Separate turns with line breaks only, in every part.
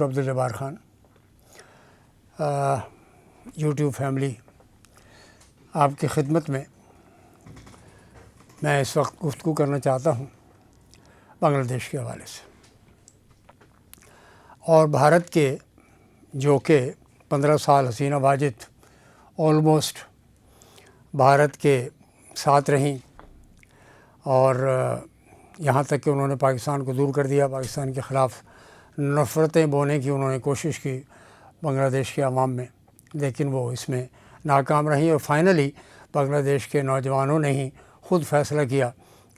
Abdul Jabbar Khan YouTube family آپ کی خدمت میں اس وقت گفتگو کرنا چاہتا ہوں بنگلہ دیش کے حوالے سے اور بھارت کے جو کہ 15 سال حسینہ واجد آلموسٹ بھارت کے ساتھ رہیں اور یہاں تک کہ انہوں نے پاکستان کو دور کر دیا، پاکستان کے خلاف نفرتیں بونے کی انہوں نے کوشش کی بنگلہ دیش کے عوام میں، لیکن وہ اس میں ناکام رہیں اور فائنلی بنگلہ دیش کے نوجوانوں نے ہی خود فیصلہ کیا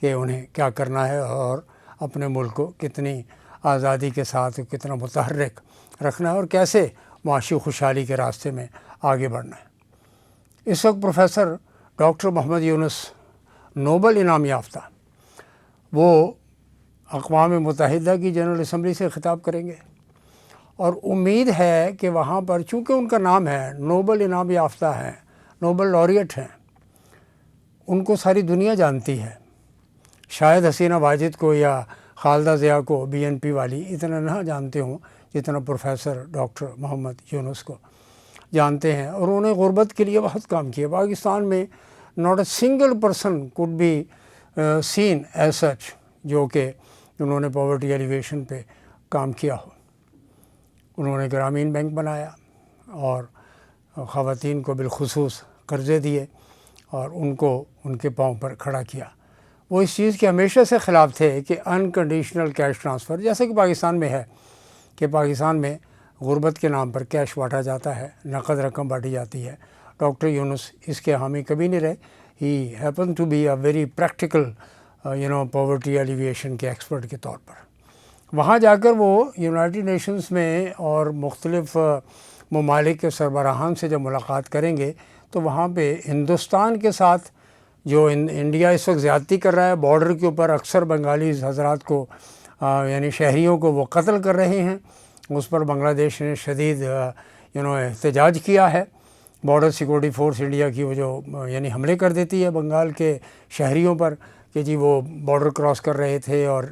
کہ انہیں کیا کرنا ہے اور اپنے ملک کو کتنی آزادی کے ساتھ کتنا متحرک رکھنا ہے اور کیسے معاشی خوشحالی کے راستے میں آگے بڑھنا ہے۔ اس وقت پروفیسر ڈاکٹر محمد یونس نوبل انعام یافتہ وہ اقوام متحدہ کی جنرل اسمبلی سے خطاب کریں گے اور امید ہے کہ وہاں پر چونکہ ان کا نام ہے، نوبل انعام یافتہ ہیں، نوبل laureate ہیں، ان کو ساری دنیا جانتی ہے۔ شاید حسینہ واجد کو یا خالدہ ضیاء کو BNP والی اتنا نہ جانتے ہوں جتنا پروفیسر ڈاکٹر محمد یونس کو جانتے ہیں، اور انہوں نے غربت کے لیے بہت کام کیا۔ پاکستان میں not a single person could be seen as such جو کہ انہوں نے پاورٹی ایلیویشن پہ کام کیا ہو۔ انہوں نے گرامین بینک بنایا اور خواتین کو بالخصوص قرضے دیے اور ان کو ان کے پاؤں پر کھڑا کیا۔ وہ اس چیز کے ہمیشہ سے خلاف تھے کہ انکنڈیشنل کیش ٹرانسفر، جیسے کہ پاکستان میں ہے کہ پاکستان میں غربت کے نام پر کیش بانٹا جاتا ہے، نقد رقم بانٹی جاتی ہے۔ ڈاکٹر یونس اس کے حامی کبھی نہیں رہے۔ He happen to be a very practical poverty alleviation کے ایکسپرٹ کے طور پر۔ وہاں جا کر وہ یونائٹڈ نیشنز میں اور مختلف ممالک کے سربراہان سے جب ملاقات کریں گے تو وہاں پہ ہندوستان کے ساتھ جو انڈیا اس وقت زیادتی کر رہا ہے بارڈر کے اوپر، اکثر بنگالی حضرات کو یعنی شہریوں کو وہ قتل کر رہے ہیں، اس پر بنگلہ دیش نے شدید احتجاج کیا ہے۔ بارڈر سیکورٹی فورس انڈیا کی وہ جو یعنی حملے کر دیتی ہے بنگال کے شہریوں پر کہ جی وہ بارڈر کراس کر رہے تھے اور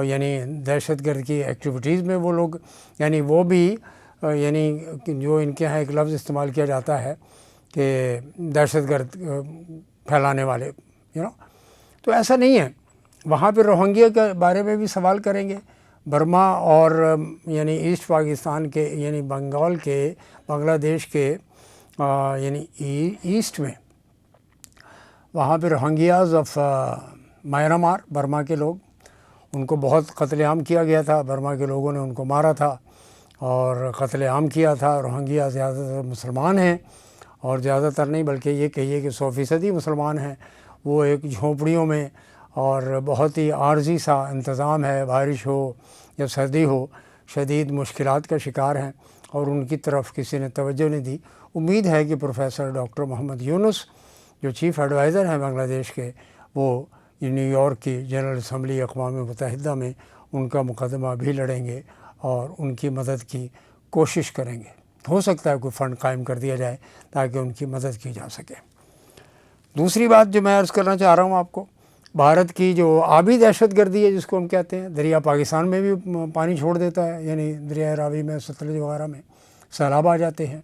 یعنی دہشت گرد کی ایکٹیویٹیز میں وہ لوگ، یعنی وہ بھی یعنی جو ان کے یہاں ایک لفظ استعمال کیا جاتا ہے کہ دہشت گرد پھیلانے والے تو ایسا نہیں ہے۔ وہاں پہ روہنگیا کے بارے میں بھی سوال کریں گے۔ برما اور یعنی ایسٹ پاکستان کے یعنی بنگال کے بنگلہ دیش کے یعنی ایسٹ میں وہاں پہ روہنگیاز آف میانمار، برما کے لوگ، ان کو بہت قتل عام کیا گیا تھا۔ برما کے لوگوں نے ان کو مارا تھا اور قتل عام کیا تھا۔ روہنگیا زیادہ تر مسلمان ہیں اور زیادہ تر نہیں بلکہ یہ کہیے کہ 100% مسلمان ہیں۔ وہ ایک جھونپڑیوں میں اور بہت ہی عارضی سا انتظام ہے، بارش ہو یا سردی ہو شدید مشکلات کا شکار ہیں اور ان کی طرف کسی نے توجہ نہیں دی۔ امید ہے کہ پروفیسر ڈاکٹر محمد یونس جو چیف ایڈوائزر ہیں بنگلہ دیش کے، وہ نیو یارک کی جنرل اسمبلی اقوام متحدہ میں ان کا مقدمہ بھی لڑیں گے اور ان کی مدد کی کوشش کریں گے۔ ہو سکتا ہے کوئی فنڈ قائم کر دیا جائے تاکہ ان کی مدد کی جا سکے۔ دوسری بات جو میں عرض کرنا چاہ رہا ہوں آپ کو، بھارت کی جو آبی دہشت گردی ہے جس کو ہم کہتے ہیں، دریا پاکستان میں بھی پانی چھوڑ دیتا ہے، یعنی دریائے راوی میں، ستلج وغیرہ میں سیلاب آ جاتے ہیں۔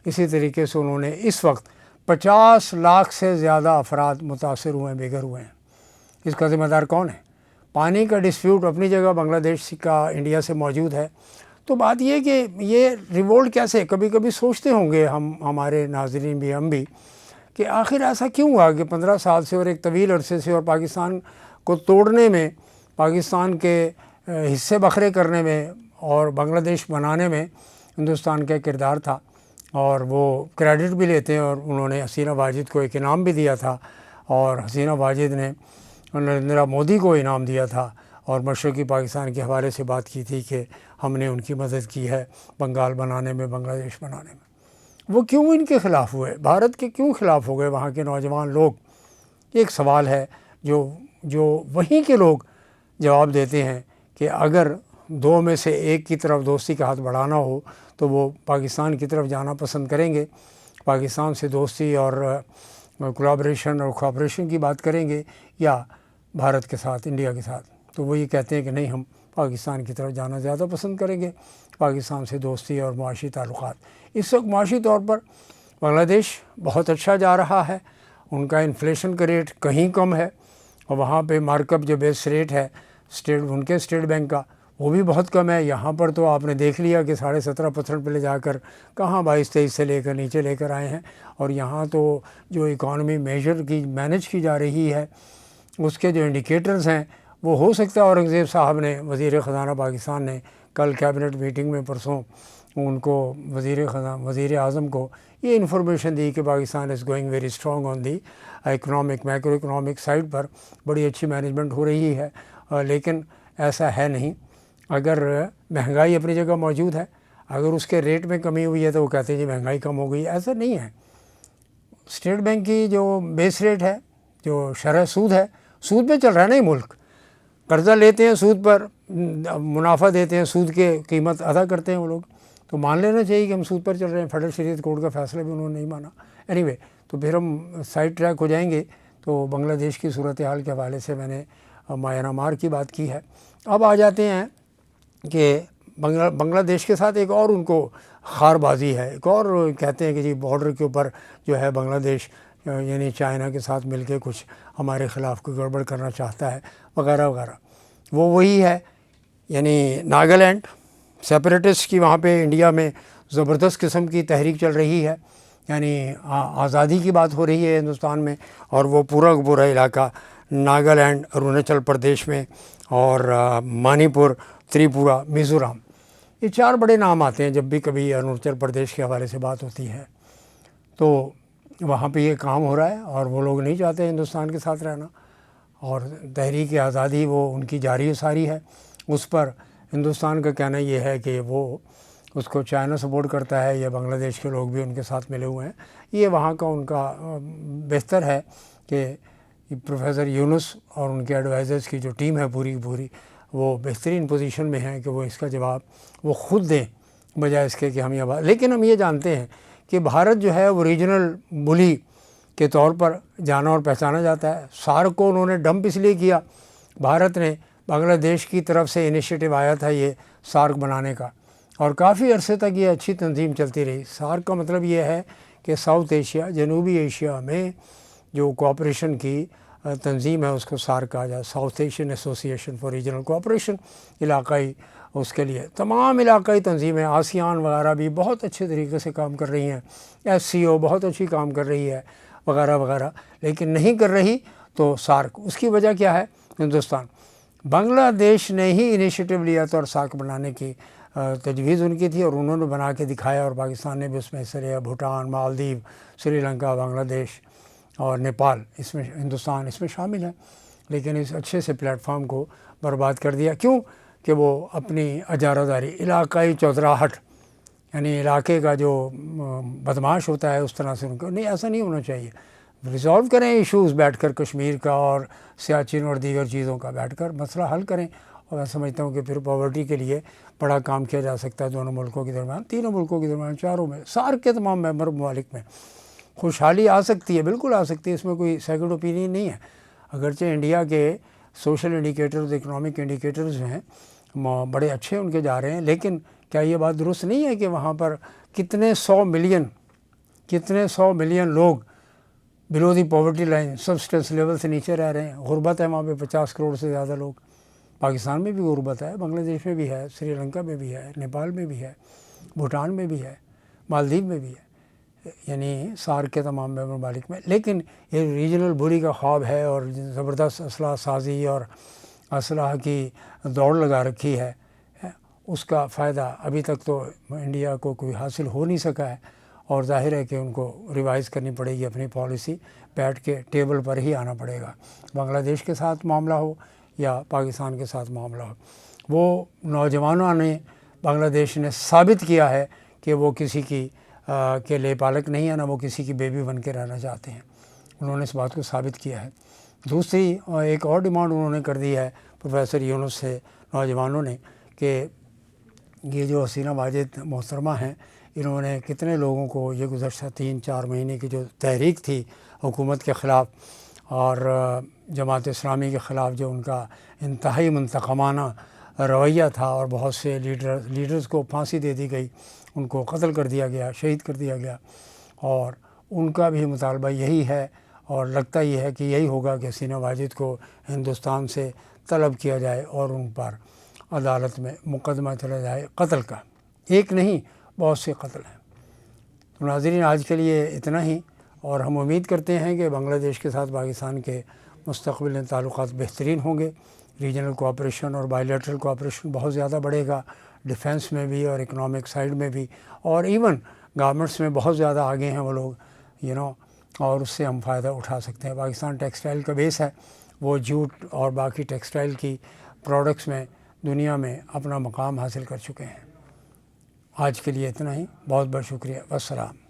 اسی طریقے سے انہوں نے اس وقت 50 لاکھ سے زیادہ افراد متاثر ہوئے ہیں، بے گھر ہوئے ہیں۔ اس کا ذمہ دار کون ہے؟ پانی کا ڈسپیوٹ اپنی جگہ بنگلہ دیش کا انڈیا سے موجود ہے۔ تو بات یہ کہ یہ ریوولٹ کیسے، کبھی کبھی سوچتے ہوں گے ہمارے ناظرین بھی، ہم بھی، کہ آخر ایسا کیوں ہوا کہ 15 سال سے اور ایک طویل عرصے سے اور پاکستان کو توڑنے میں، پاکستان کے حصے بکھرے کرنے میں اور بنگلہ دیش بنانے میں ہندوستان کا کردار تھا، اور وہ کریڈٹ بھی لیتے ہیں، اور انہوں نے حسینہ واجد کو ایک انعام بھی دیا تھا، اور حسینہ واجد نے نریندر مودی کو انعام دیا تھا اور مشرقی پاکستان کے حوالے سے بات کی تھی کہ ہم نے ان کی مدد کی ہے بنگال بنانے میں، بنگلہ دیش بنانے میں۔ وہ کیوں ان کے خلاف ہوئے؟ بھارت کے کیوں خلاف ہو گئے وہاں کے نوجوان لوگ؟ ایک سوال ہے جو وہیں کے لوگ جواب دیتے ہیں کہ اگر دو میں سے ایک کی طرف دوستی کا ہاتھ بڑھانا ہو تو وہ پاکستان کی طرف جانا پسند کریں گے، پاکستان سے دوستی اور کولیبریشن اور کوآپریشن کی بات کریں گے، یا بھارت کے ساتھ، انڈیا کے ساتھ۔ تو وہ یہ کہتے ہیں کہ نہیں، ہم پاکستان کی طرف جانا زیادہ پسند کریں گے۔ پاکستان سے دوستی اور معاشی تعلقات۔ اس وقت معاشی طور پر بنگلہ دیش بہت اچھا جا رہا ہے، ان کا انفلیشن کا ریٹ کہیں کم ہے، اور وہاں پہ مارک اپ جو بیس ریٹ ہے ان کے اسٹیٹ بینک کا وہ بھی بہت کم ہے۔ یہاں پر تو آپ نے دیکھ لیا کہ 17.5% پہ لے جا کر کہاں 22-23 سے لے کر نیچے لے کر آئے ہیں، اور یہاں تو جو اکانومی مینج کی جا رہی ہے اس کے جو انڈیکیٹرز ہیں وہ ہو سکتا ہے اورنگزیب صاحب نے، وزیر خزانہ پاکستان نے کل کیبنٹ میٹنگ میں پرسوں ان کو وزیر اعظم کو یہ انفارمیشن دی کہ Pakistan is going very strong on the macro economic side پر، بڑی اچھی مینجمنٹ ہو رہی ہے، لیکن ایسا ہے نہیں۔ اگر مہنگائی اپنی جگہ موجود ہے، اگر اس کے ریٹ میں کمی ہوئی ہے تو وہ کہتے ہیں جی مہنگائی کم ہو گئی، ایسا نہیں ہے۔ اسٹیٹ بینک کی جو بیس ریٹ ہے، جو شرح سود ہے، سود پہ چل رہا ہے نا یہ ملک، قرضہ لیتے ہیں سود پر، منافع دیتے ہیں، سود کے قیمت ادا کرتے ہیں وہ لوگ، تو مان لینا چاہیے کہ ہم سود پر چل رہے ہیں۔ فیڈرل شریعت کورٹ کا فیصلہ بھی انہوں نے نہیں مانا۔ اینی وے تو پھر ہم سائڈ ٹریک ہو جائیں گے۔ تو بنگلہ دیش کی صورتحال کے حوالے سے میں نے میانمار کی بات کی ہے۔ اب آ جاتے ہیں کہ بنگلہ دیش کے ساتھ ایک اور ان کو خار بازی ہے، ایک اور کہتے ہیں کہ جی بارڈر کے اوپر جو ہے بنگلہ دیش یعنی چائنا کے ساتھ مل کے کچھ ہمارے خلاف کوئی گڑبڑ کرنا چاہتا ہے وغیرہ وغیرہ۔ وہی ہے یعنی ناگالینڈ سیپریٹسٹ کی وہاں پہ انڈیا میں زبردست قسم کی تحریک چل رہی ہے، یعنی آزادی کی بات ہو رہی ہے ہندوستان میں، اور وہ پورا علاقہ ناگالینڈ، اروناچل پردیش میں، اور منی پور، تریپورہ، میزورم، یہ 4 بڑے نام آتے ہیں جب بھی کبھی اروناچل پردیش کے حوالے سے بات ہوتی ہے۔ تو وہاں پہ یہ کام ہو رہا ہے، اور وہ لوگ نہیں چاہتے ہندوستان کے ساتھ رہنا، اور تحریک آزادی وہ ان کی جاری و ساری ہے۔ اس پر ہندوستان کا کہنا یہ ہے کہ وہ اس کو چائنا سپورٹ کرتا ہے، یا بنگلہ دیش کے لوگ بھی ان کے ساتھ ملے ہوئے ہیں۔ یہ وہاں کا ان کا بہتر ہے کہ پروفیسر یونس اور ان کے ایڈوائزرز کی جو ٹیم ہے پوری وہ بہترین پوزیشن میں ہیں کہ وہ اس کا جواب وہ خود دیں، بجائے اس کے کہ ہم لیکن ہم یہ جانتے ہیں کہ بھارت جو ہے وہ ریجنل بلی کے طور پر جانا اور پہچانا جاتا ہے۔ سارک کو انہوں نے ڈمپ اس لیے کیا، بھارت نے بنگلہ دیش کی طرف سے انیشیٹو آیا تھا یہ سارک بنانے کا، اور کافی عرصے تک یہ اچھی تنظیم چلتی رہی۔ سارک کا مطلب یہ ہے کہ ساؤتھ ایشیا، جنوبی ایشیا میں جو کوآپریشن کی تنظیم ہے اس کو سارک کہا جائے، ساؤتھ ایشین ایسوسی ایشن فار ریجنل کوآپریشن، علاقائی اس کے لیے تمام علاقائی تنظیمیں، آسیان وغیرہ بھی بہت اچھے طریقے سے کام کر رہی ہیں، SCO بہت اچھی کام کر رہی ہے وغیرہ وغیرہ، لیکن نہیں کر رہی تو سارک۔ اس کی وجہ کیا ہے؟ ہندوستان، بنگلہ دیش نے ہی انیشیٹو لیا تھا اور سارک بنانے کی تجویز ان کی تھی، اور انہوں نے بنا کے دکھایا، اور پاکستان نے بھی اس میں حصہ لیا۔ بھوٹان، مالدیو، سری لنکا، بنگلہ دیش اور نیپال، اس میں ہندوستان اس میں شامل ہے، لیکن اس اچھے سے پلیٹ فارم کو برباد کر دیا۔ کیوں؟ کہ وہ اپنی اجارہ داری، علاقائی چودراہٹ، یعنی علاقے کا جو بدماش ہوتا ہے اس طرح سے ان کو نہیں، ایسا نہیں ہونا چاہیے۔ ریزالو کریں ایشوز بیٹھ کر، کشمیر کا اور سیاچن اور دیگر چیزوں کا بیٹھ کر مسئلہ حل کریں، اور میں سمجھتا ہوں کہ پھر پاورٹی کے لیے بڑا کام کیا جا سکتا ہے دونوں ملکوں کے درمیان، تینوں ملکوں کے درمیان، چاروں میں، سارک کے تمام ممبر ممالک میں خوشحالی آ سکتی ہے، بالکل آ سکتی ہے، اس میں کوئی سیکنڈ اوپینین نہیں ہے۔ اگرچہ انڈیا کے سوشل انڈیکیٹرز، اکنامک انڈیکیٹرز جو ہیں بڑے اچھے ان کے جا رہے ہیں، لیکن کیا یہ بات درست نہیں ہے کہ وہاں پر کتنے سو ملین لوگ بلو دی پاورٹی لائن، سبسٹنس لیول سے نیچے رہ رہے ہیں؟ غربت ہے وہاں پہ 50 کروڑ سے زیادہ لوگ۔ پاکستان میں بھی غربت ہے، بنگلہ دیش میں بھی ہے، سری لنکا میں بھی ہے، نیپال میں بھی ہے، بھوٹان میں بھی ہے، مالدیو میں بھی ہے، یعنی سارک کے تمام ممبر ممالک میں۔ لیکن یہ ریجنل بلی کا خواب ہے، اور زبردست اسلحہ سازی اور اسلحہ کی دوڑ لگا رکھی ہے، اس کا فائدہ ابھی تک تو انڈیا کو کوئی حاصل ہو نہیں سکا ہے، اور ظاہر ہے کہ ان کو ریوائز کرنی پڑے گی اپنی پالیسی، بیٹھ کے ٹیبل پر ہی آنا پڑے گا، بنگلہ دیش کے ساتھ معاملہ ہو یا پاکستان کے ساتھ معاملہ ہو۔ وہ نوجوانوں نے، بنگلہ دیش نے ثابت کیا ہے کہ وہ کسی کی کے لے پالک نہیں ہے، نہ وہ کسی کی بیبی بن کے رہنا چاہتے ہیں، انہوں نے اس بات کو ثابت کیا ہے۔ دوسری ایک اور ڈیمانڈ انہوں نے کر دی ہے پروفیسر یونس سے، نوجوانوں نے، کہ یہ جو حسینہ واجد محترمہ ہیں، انہوں نے کتنے لوگوں کو یہ گزشتہ 3-4 مہینے کی جو تحریک تھی حکومت کے خلاف اور جماعت اسلامی کے خلاف، جو ان کا انتہائی منتقمانہ رویہ تھا اور بہت سے لیڈرز کو پھانسی دے دی گئی، ان کو قتل کر دیا گیا، شہید کر دیا گیا، اور ان کا بھی مطالبہ یہی ہے اور لگتا یہ ہے کہ یہی ہوگا کہ حسینہ واجد کو ہندوستان سے طلب کیا جائے اور ان پر عدالت میں مقدمہ چلا جائے قتل کا۔ ایک نہیں، بہت سے قتل ہیں۔ تو ناظرین، آج کے لیے اتنا ہی، اور ہم امید کرتے ہیں کہ بنگلہ دیش کے ساتھ پاکستان کے مستقبل میں تعلقات بہترین ہوں گے، ریجنل کوآپریشن اور بائی لیٹرل کوآپریشن بہت زیادہ بڑھے گا، ڈیفنس میں بھی اور اکنامک سائڈ میں بھی، اور ایون گارمنٹس میں بہت زیادہ آگے ہیں وہ لوگ اور اس سے ہم فائدہ اٹھا سکتے ہیں۔ پاکستان ٹیکسٹائل کا بیس ہے، وہ جوٹ اور باقی ٹیکسٹائل کی پروڈکٹس میں دنیا میں اپنا مقام حاصل کر چکے ہیں۔ آج کے لیے اتنا ہی، بہت بہت شکریہ، والسلام۔